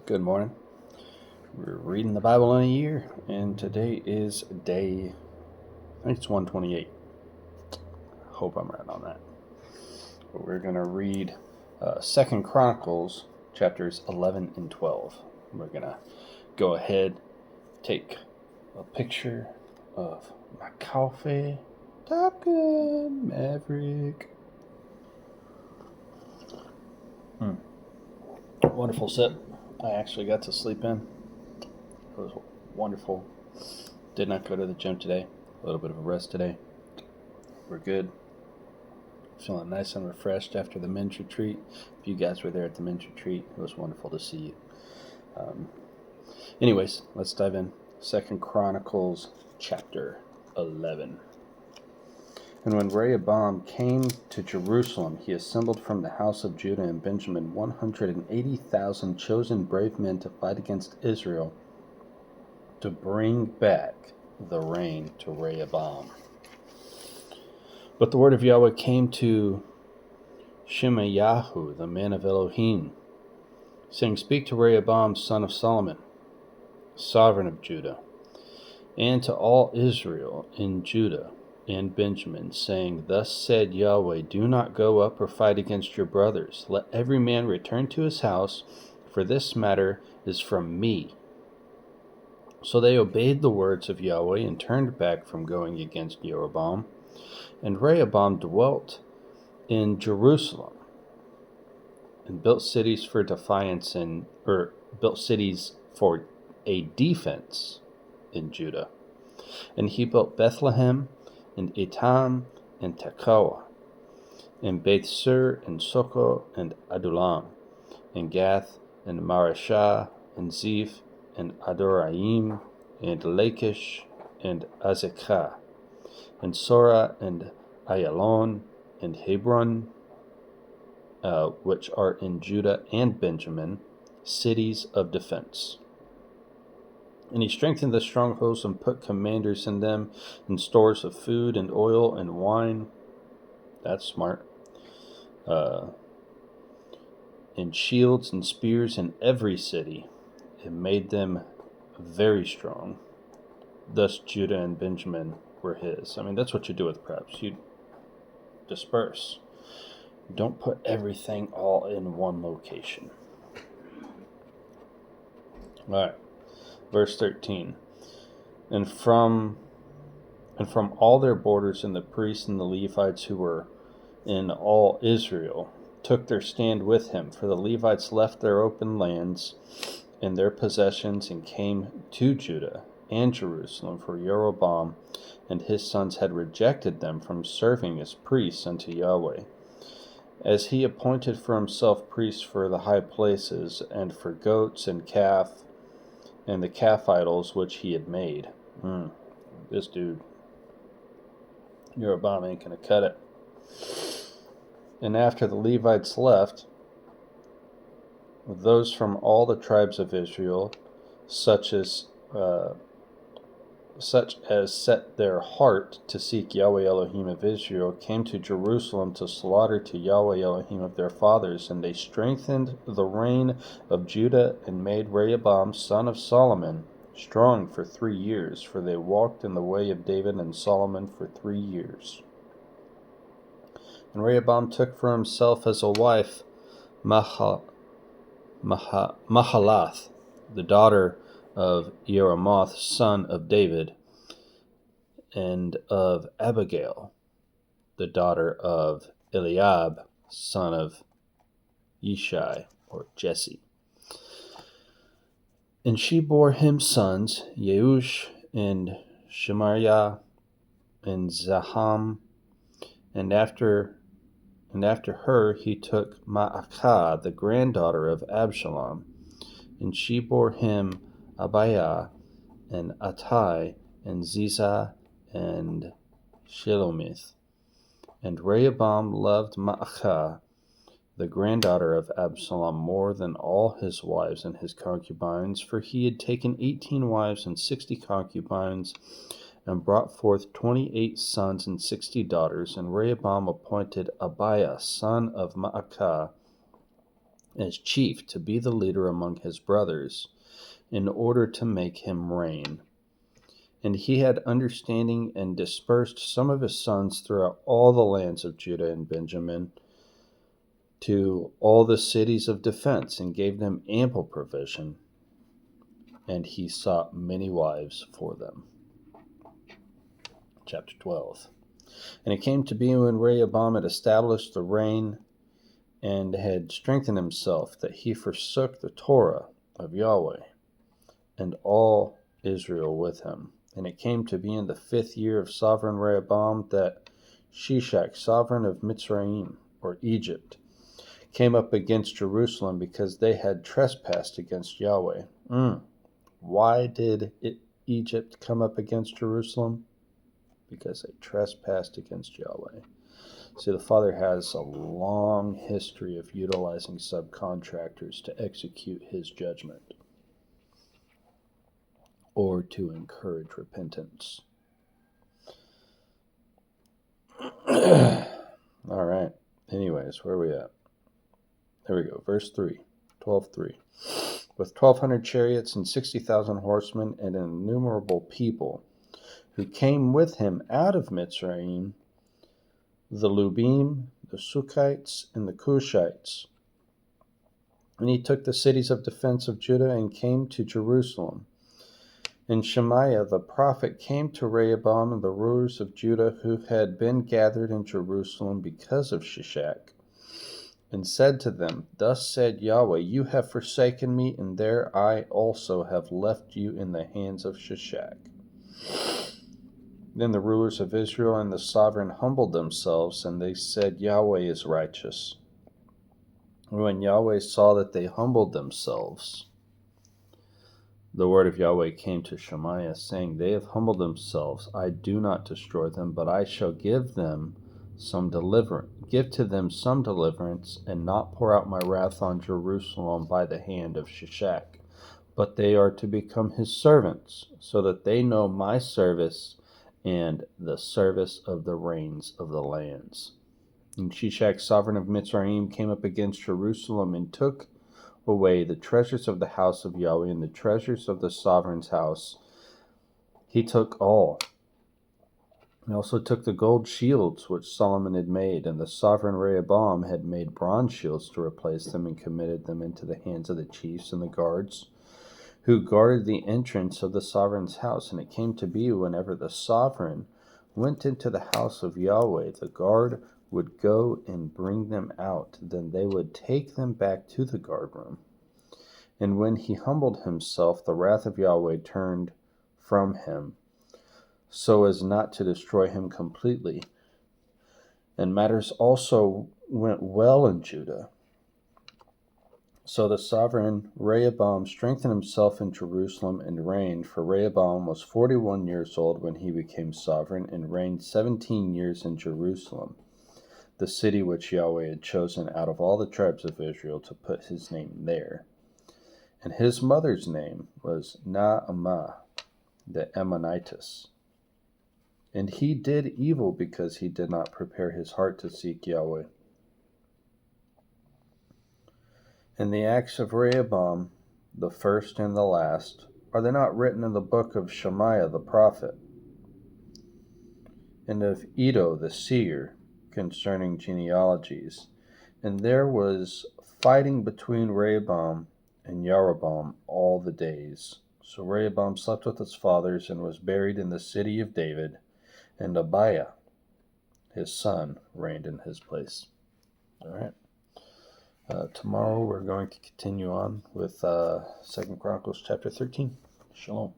Good morning. We're reading the Bible in a year, and today is day, I think it's 128. Hope I'm right on that. But we're going to read 2nd Chronicles chapters 11 and 12. We're going to go ahead, take a picture of my coffee. Top Gun Maverick. Wonderful sip. I actually got to sleep in. It was wonderful. Did not go to the gym today. A little bit of a rest today. We're good. Feeling nice and refreshed after the men's retreat. If you guys were there at the men's retreat, it was wonderful to see you. Anyways, let's dive in. 2nd Chronicles chapter 11. And when Rehoboam came to Jerusalem, he assembled from the house of Judah and Benjamin 180,000 chosen brave men to fight against Israel, to bring back the reign to Rehoboam. But the word of Yahweh came to Shemayahu, the man of Elohim, saying, Speak to Rehoboam, son of Solomon, sovereign of Judah, and to all Israel in Judah and Benjamin, saying, Thus said Yahweh, Do not go up or fight against your brothers. Let every man return to his house, for this matter is from me. So they obeyed the words of Yahweh and turned back from going against Jeroboam. And Rehoboam dwelt in Jerusalem and built cities for defiance built cities for a defense in Judah. And he built Bethlehem and Etam and Tekoa and Beth Sur and Soko and Adullam and Gath and Marashah and Ziph and Adoraim and Lachish and Azekah and Sora and Ayalon and Hebron, which are in Judah and Benjamin, cities of defense. And he strengthened the strongholds and put commanders in them, and stores of food and oil and wine. That's smart. And shields and spears in every city, and made them very strong. Thus Judah and Benjamin were his. I mean, that's what you do with preps. You disperse. Don't put everything all in one location. All right. Verse 13. And from all their borders, and the priests and the Levites who were in all Israel took their stand with him, for the Levites left their open lands and their possessions and came to Judah and Jerusalem, for Jeroboam and his sons had rejected them from serving as priests unto Yahweh, as he appointed for himself priests for the high places, and for goats and calf, and the calf idols which he had made. This dude, Jeroboam, ain't gonna cut it. And after the Levites left, those from all the tribes of Israel, such as set their heart to seek Yahweh Elohim of Israel, came to Jerusalem to slaughter to Yahweh Elohim of their fathers, and they strengthened the reign of Judah and made Rehoboam son of Solomon strong for 3 years, for they walked in the way of David and Solomon for 3 years. And Rehoboam took for himself as a wife Mahalath, the daughter of Jeremoth, son of David, and of Abigail, the daughter of Eliab, son of Yishai, or Jesse. And she bore him sons, Yeush and Shemariah and Zaham, and after her he took Maacah, the granddaughter of Absalom, and she bore him Abiah and Attai and Ziza and Shelomith. And Rehoboam loved Maacah, the granddaughter of Absalom, more than all his wives and his concubines, for he had taken 18 wives and 60 concubines, and brought forth 28 sons and 60 daughters. And Rehoboam appointed Abiah, son of Maacah, as chief to be the leader among his brothers, in order to make him reign. And he had understanding and dispersed some of his sons throughout all the lands of Judah and Benjamin to all the cities of defense, and gave them ample provision, and he sought many wives for them. Chapter 12. And it came to be when Rehoboam had established the reign and had strengthened himself, that he forsook the Torah of Yahweh, and all Israel with him. And it came to be in the 5th year of sovereign Rehoboam that Shishak, sovereign of Mitzrayim, or Egypt, came up against Jerusalem, because they had trespassed against Yahweh. Why did Egypt come up against Jerusalem? Because they trespassed against Yahweh. See, the Father has a long history of utilizing subcontractors to execute his judgment or to encourage repentance. All right. Anyways, where are we at? There we go. Verse 3, 12:3. With 1,200 chariots and 60,000 horsemen and an innumerable people, who came with him out of Mitzrayim, the Lubim, the Sukkites, and the Cushites. And he took the cities of defense of Judah and came to Jerusalem. And Shemaiah the prophet came to Rehoboam and the rulers of Judah, who had been gathered in Jerusalem because of Shishak, and said to them, Thus said Yahweh, you have forsaken me, and there I also have left you in the hands of Shishak. Then the rulers of Israel and the sovereign humbled themselves, and they said, Yahweh is righteous. When Yahweh saw that they humbled themselves, the word of Yahweh came to Shemaiah, saying, They have humbled themselves. I do not destroy them, but I shall give to them some deliverance, and not pour out my wrath on Jerusalem by the hand of Shishak. But they are to become his servants, so that they know my service and the service of the reigns of the lands. And Shishak, sovereign of Mitzrayim, came up against Jerusalem and took away the treasures of the house of Yahweh and the treasures of the sovereign's house. He took all. He also took the gold shields which Solomon had made, and the sovereign Rehoboam had made bronze shields to replace them, and committed them into the hands of the chiefs and the guards, who guarded the entrance of the sovereign's house. And it came to be, whenever the sovereign went into the house of Yahweh, the guard would go and bring them out. Then they would take them back to the guard room. And when he humbled himself, the wrath of Yahweh turned from him, so as not to destroy him completely. And matters also went well in Judah. So the sovereign Rehoboam strengthened himself in Jerusalem and reigned, for Rehoboam was 41 years old when he became sovereign, and reigned 17 years in Jerusalem, the city which Yahweh had chosen out of all the tribes of Israel to put his name there. And his mother's name was Naamah the Ammonitess. And he did evil because he did not prepare his heart to seek Yahweh. And the acts of Rehoboam, the first and the last, are they not written in the book of Shemaiah the prophet, and of Iddo the seer, concerning genealogies? And there was fighting between Rehoboam and Jeroboam all the days. So Rehoboam slept with his fathers, and was buried in the city of David, and Abiah, his son, reigned in his place. All right. Tomorrow we're going to continue on with 2 Chronicles chapter 13. Shalom.